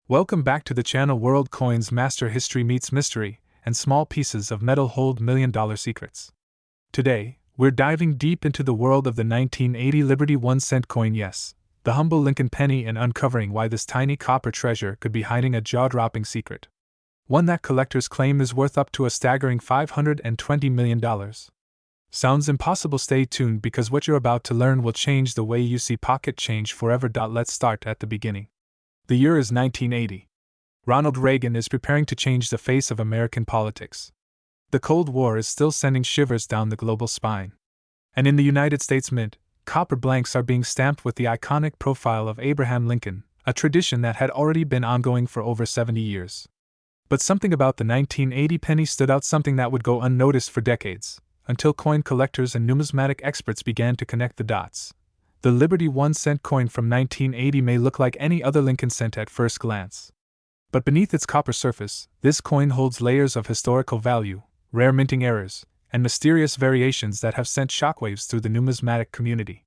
Welcome back to the channel World Coins Master History Meets Mystery, and small pieces of metal hold $1,000,000 secrets. Today, we're diving deep into the world of the 1980 Liberty 1-cent coin, yes, the humble Lincoln penny, and uncovering why this tiny copper treasure could be hiding a jaw-dropping secret. One that collectors claim is worth up to a staggering $520 million. Sounds impossible? Stay tuned because what you're about to learn will change the way you see pocket change forever. Let's start at the beginning. The year is 1980. Ronald Reagan is preparing to change the face of American politics. The Cold War is still sending shivers down the global spine. And in the United States Mint, copper blanks are being stamped with the iconic profile of Abraham Lincoln, a tradition that had already been ongoing for over 70 years. But something about the 1980 penny stood out, something that would go unnoticed for decades, until coin collectors and numismatic experts began to connect the dots. The Liberty 1-cent coin from 1980 may look like any other Lincoln cent at first glance. But beneath its copper surface, this coin holds layers of historical value, rare minting errors, and mysterious variations that have sent shockwaves through the numismatic community.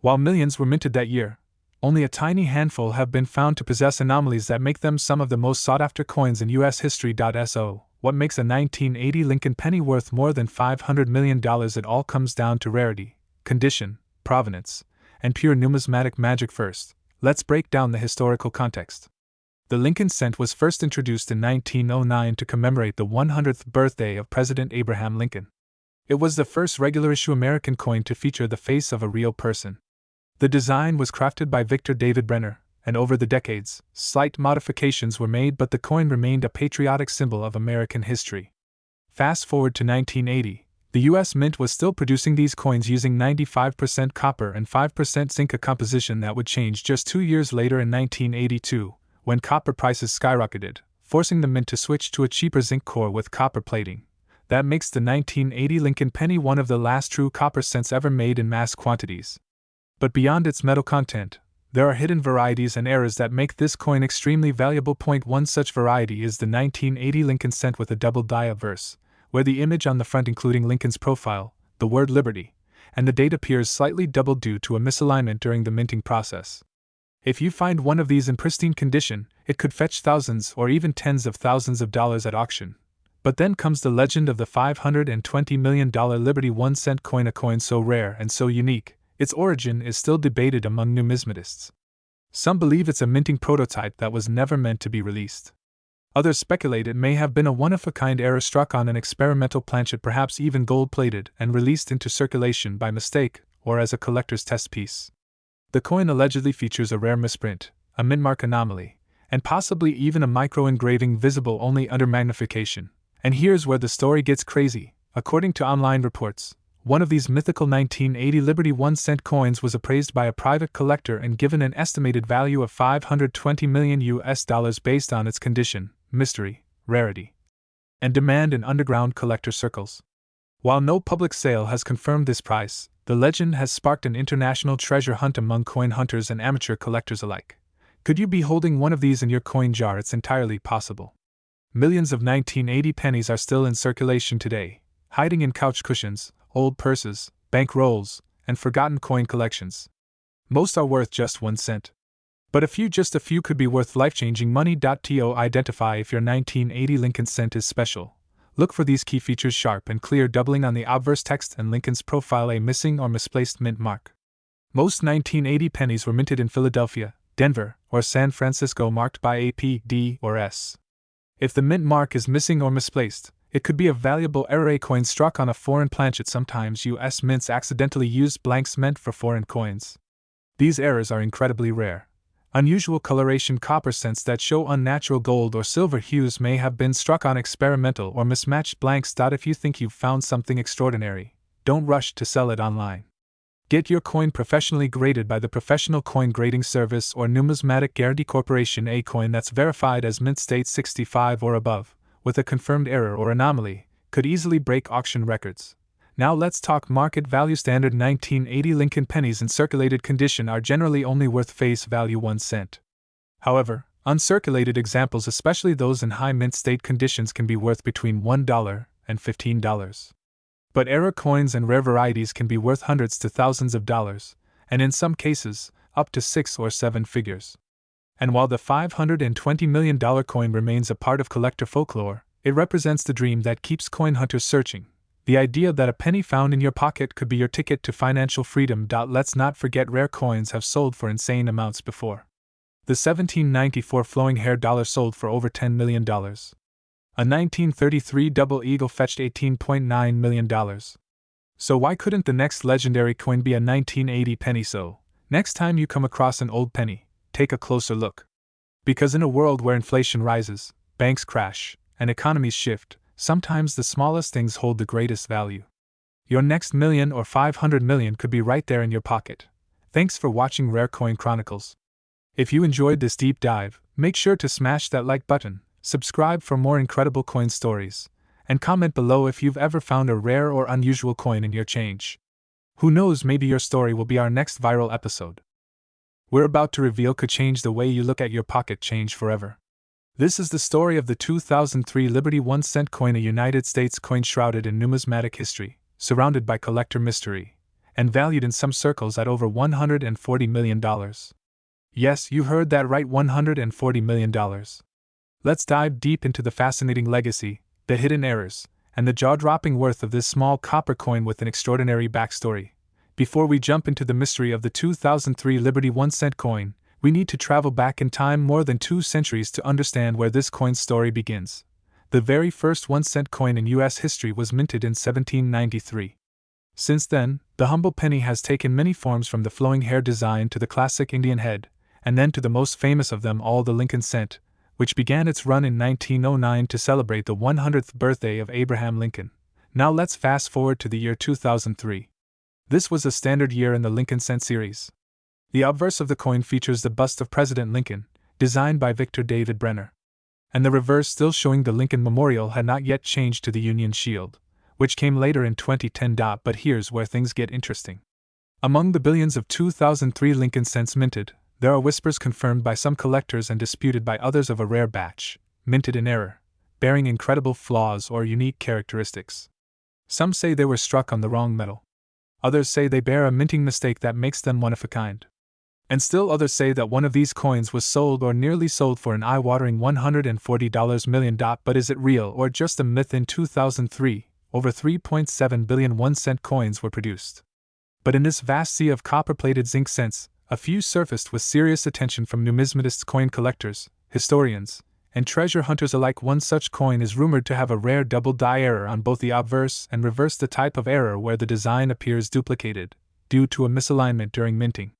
While millions were minted that year, only a tiny handful have been found to possess anomalies that make them some of the most sought-after coins in U.S. history. So, what makes a 1980 Lincoln penny worth more than $500 million? It all comes down to rarity, condition, provenance, and pure numismatic magic. First, let's break down the historical context. The Lincoln cent was first introduced in 1909 to commemorate the 100th birthday of President Abraham Lincoln. It was the first regular-issue American coin to feature the face of a real person. The design was crafted by Victor David Brenner, and over the decades, slight modifications were made, but the coin remained a patriotic symbol of American history. Fast forward to 1980. The U.S. Mint was still producing these coins using 95% copper and 5% zinc, a composition that would change just 2 years later in 1982, when copper prices skyrocketed, forcing the Mint to switch to a cheaper zinc core with copper plating. That makes the 1980 Lincoln penny one of the last true copper cents ever made in mass quantities. But beyond its metal content, there are hidden varieties and errors that make this coin extremely valuable. One such variety is the 1980 Lincoln cent with a double die obverse, where the image on the front, including Lincoln's profile, the word Liberty, and the date, appears slightly doubled due to a misalignment during the minting process. If you find one of these in pristine condition, it could fetch thousands or even tens of thousands of dollars at auction. But then comes the legend of the $520 million Liberty 1-cent coin, a coin so rare and so unique, its origin is still debated among numismatists. Some believe it's a minting prototype that was never meant to be released. Others speculate it may have been a one-of-a-kind error struck on an experimental planchet, perhaps even gold-plated, and released into circulation by mistake or as a collector's test piece. The coin allegedly features a rare misprint, a mint-mark anomaly, and possibly even a micro-engraving visible only under magnification. And here's where the story gets crazy. According to online reports, one of these mythical 1980 Liberty 1-cent coins was appraised by a private collector and given an estimated value of $520 million based on its condition, mystery, rarity, and demand in underground collector circles. While no public sale has confirmed this price, the legend has sparked an international treasure hunt among coin hunters and amateur collectors alike. Could you be holding one of these in your coin jar? It's entirely possible. Millions of 1980 pennies are still in circulation today, hiding in couch cushions, old purses, bank rolls, and forgotten coin collections. Most are worth just 1 cent. But just a few could be worth life-changing money. To identify if your 1980 Lincoln cent is special, look for these key features: sharp and clear doubling on the obverse text and Lincoln's profile, a missing or misplaced mint mark. Most 1980 pennies were minted in Philadelphia, Denver, or San Francisco, marked by a P, D, or S. If the mint mark is missing or misplaced, it could be a valuable error, a coin struck on a foreign planchet. Sometimes U.S. mints accidentally used blanks meant for foreign coins. These errors are incredibly rare. Unusual coloration copper cents that show unnatural gold or silver hues may have been struck on experimental or mismatched blanks. If you think you've found something extraordinary, don't rush to sell it online. Get your coin professionally graded by the Professional Coin Grading Service or Numismatic Guarantee Corporation. A coin that's verified as mint state 65 or above, with a confirmed error or anomaly, could easily break auction records. Now let's talk market value. Standard 1980 Lincoln pennies in circulated condition are generally only worth face value 1 cent. However, uncirculated examples, especially those in high mint state conditions, can be worth between $1 and $15. But error coins and rare varieties can be worth hundreds to thousands of dollars, and in some cases, up to 6 or 7 figures. And while the $520 million coin remains a part of collector folklore, it represents the dream that keeps coin hunters searching. The idea that a penny found in your pocket could be your ticket to financial freedom. Let's not forget rare coins have sold for insane amounts before. The 1794 flowing hair dollar sold for over $10 million. A 1933 double eagle fetched $18.9 million. So why couldn't the next legendary coin be a 1980 penny? So, next time you come across an old penny, take a closer look. Because in a world where inflation rises, banks crash, and economies shift, sometimes the smallest things hold the greatest value. Your next million or 500 million could be right there in your pocket. Thanks for watching Rare Coin Chronicles. If you enjoyed this deep dive, make sure to smash that like button, subscribe for more incredible coin stories, and comment below if you've ever found a rare or unusual coin in your change. Who knows, maybe your story will be our next viral episode. We're about to reveal could change the way you look at your pocket change forever. This is the story of the 2003 Liberty 1-cent coin, a United States coin shrouded in numismatic history, surrounded by collector mystery, and valued in some circles at over $140 million. Yes, you heard that right, $140 million. Let's dive deep into the fascinating legacy, the hidden errors, and the jaw-dropping worth of this small copper coin with an extraordinary backstory. Before we jump into the mystery of the 2003 Liberty 1-cent coin, we need to travel back in time more than 2 centuries to understand where this coin's story begins. The very first 1-cent coin in U.S. history was minted in 1793. Since then, the humble penny has taken many forms, from the flowing hair design to the classic Indian head, and then to the most famous of them all, the Lincoln cent, which began its run in 1909 to celebrate the 100th birthday of Abraham Lincoln. Now let's fast forward to the year 2003. This was a standard year in the Lincoln cent series. The obverse of the coin features the bust of President Lincoln, designed by Victor David Brenner. And the reverse, still showing the Lincoln Memorial, had not yet changed to the Union Shield, which came later in 2010. But here's where things get interesting. Among the billions of 2003 Lincoln cents minted, there are whispers confirmed by some collectors and disputed by others of a rare batch, minted in error, bearing incredible flaws or unique characteristics. Some say they were struck on the wrong metal. Others say they bear a minting mistake that makes them one of a kind. And still others say that one of these coins was sold or nearly sold for an eye-watering $140 million. But is it real or just a myth? In 2003, over 3.7 billion 1-cent coins were produced. But in this vast sea of copper-plated zinc cents, a few surfaced with serious attention from numismatists, coin collectors, historians, and treasure hunters alike. One such coin is rumored to have a rare double die error on both the obverse and reverse, the type of error where the design appears duplicated, due to a misalignment during minting.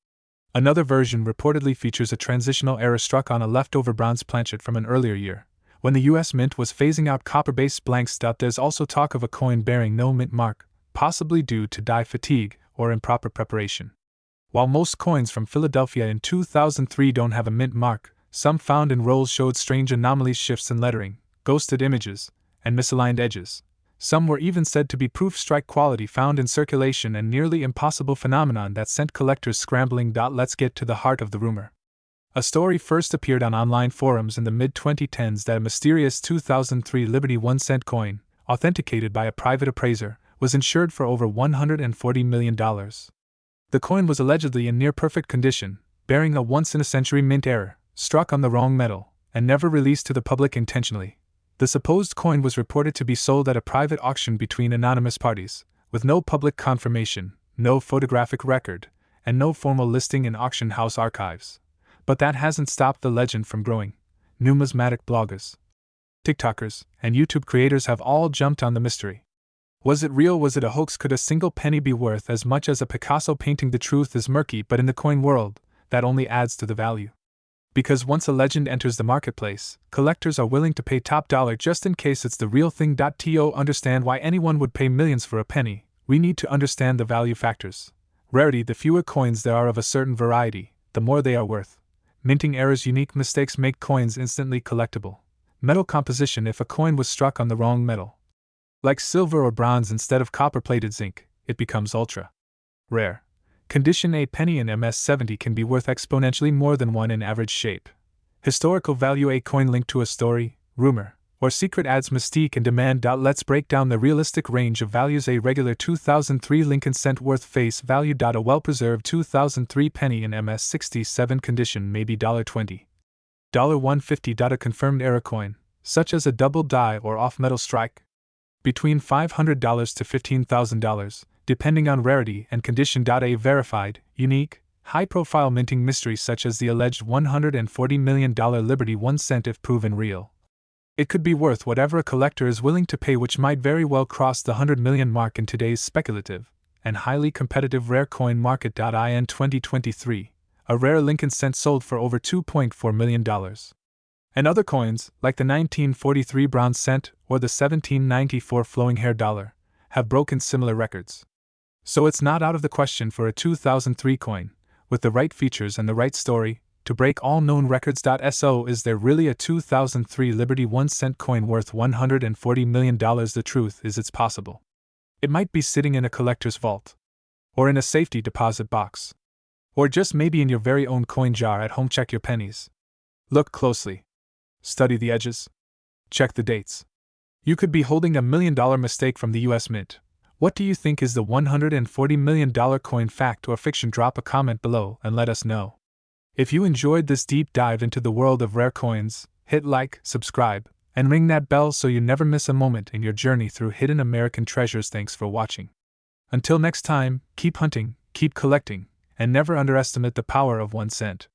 Another version reportedly features a transitional error struck on a leftover bronze planchet from an earlier year, when the U.S. Mint was phasing out copper-based blanks. There's also talk of a coin bearing no mint mark, possibly due to die fatigue or improper preparation. While most coins from Philadelphia in 2003 don't have a mint mark, some found in rolls showed strange anomalies, shifts in lettering, ghosted images, and misaligned edges. Some were even said to be proof strike quality, found in circulation, and nearly impossible phenomenon that sent collectors scrambling. Let's get to the heart of the rumor. A story first appeared on online forums in the mid-2010s that a mysterious 2003 Liberty 1-cent coin, authenticated by a private appraiser, was insured for over $140 million. The coin was allegedly in near-perfect condition, bearing a once-in-a-century mint error, struck on the wrong metal, and never released to the public intentionally. The supposed coin was reported to be sold at a private auction between anonymous parties, with no public confirmation, no photographic record, and no formal listing in auction house archives. But that hasn't stopped the legend from growing. Numismatic bloggers, TikTokers, and YouTube creators have all jumped on the mystery. Was it real? Was it a hoax? Could a single penny be worth as much as a Picasso painting? The truth is murky, but in the coin world, that only adds to the value. Because once a legend enters the marketplace, collectors are willing to pay top dollar just in case it's the real thing. To understand why anyone would pay millions for a penny, we need to understand the value factors. Rarity: the fewer coins there are of a certain variety, the more they are worth. Minting errors: unique mistakes make coins instantly collectible. Metal composition: if a coin was struck on the wrong metal, like silver or bronze instead of copper-plated zinc, it becomes ultra rare. Condition: a penny in MS-70 can be worth exponentially more than one in average shape. Historical value: a coin linked to a story, rumor, or secret adds mystique and demand. Let's break down the realistic range of values. A regular 2003 Lincoln cent worth face value. A well-preserved 2003 penny in MS-67 condition may be $20. $150. A confirmed error coin, such as a double die or off-metal strike, between $500 to $15,000, depending on rarity and condition. A verified, unique, high-profile minting mystery such as the alleged $140 million Liberty 1 cent if proven real. It could be worth whatever a collector is willing to pay, which might very well cross the 100 million mark in today's speculative and highly competitive rare coin market. In 2023, a rare Lincoln cent sold for over $2.4 million. And other coins, like the 1943 bronze cent or the 1794 flowing hair dollar, have broken similar records. So it's not out of the question for a 2003 coin, with the right features and the right story, to break all known records. So is there really a 2003 Liberty 1 cent coin worth $140 million? The truth is it's possible. It might be sitting in a collector's vault, or in a safety deposit box, or just maybe in your very own coin jar at home. Check your pennies. Look closely. Study the edges. Check the dates. You could be holding $1 million mistake from the US Mint. What do you think is the $140 million coin, fact or fiction? Drop a comment below and let us know. If you enjoyed this deep dive into the world of rare coins, hit like, subscribe, and ring that bell so you never miss a moment in your journey through hidden American treasures. Thanks for watching. Until next time, keep hunting, keep collecting, and never underestimate the power of 1 cent.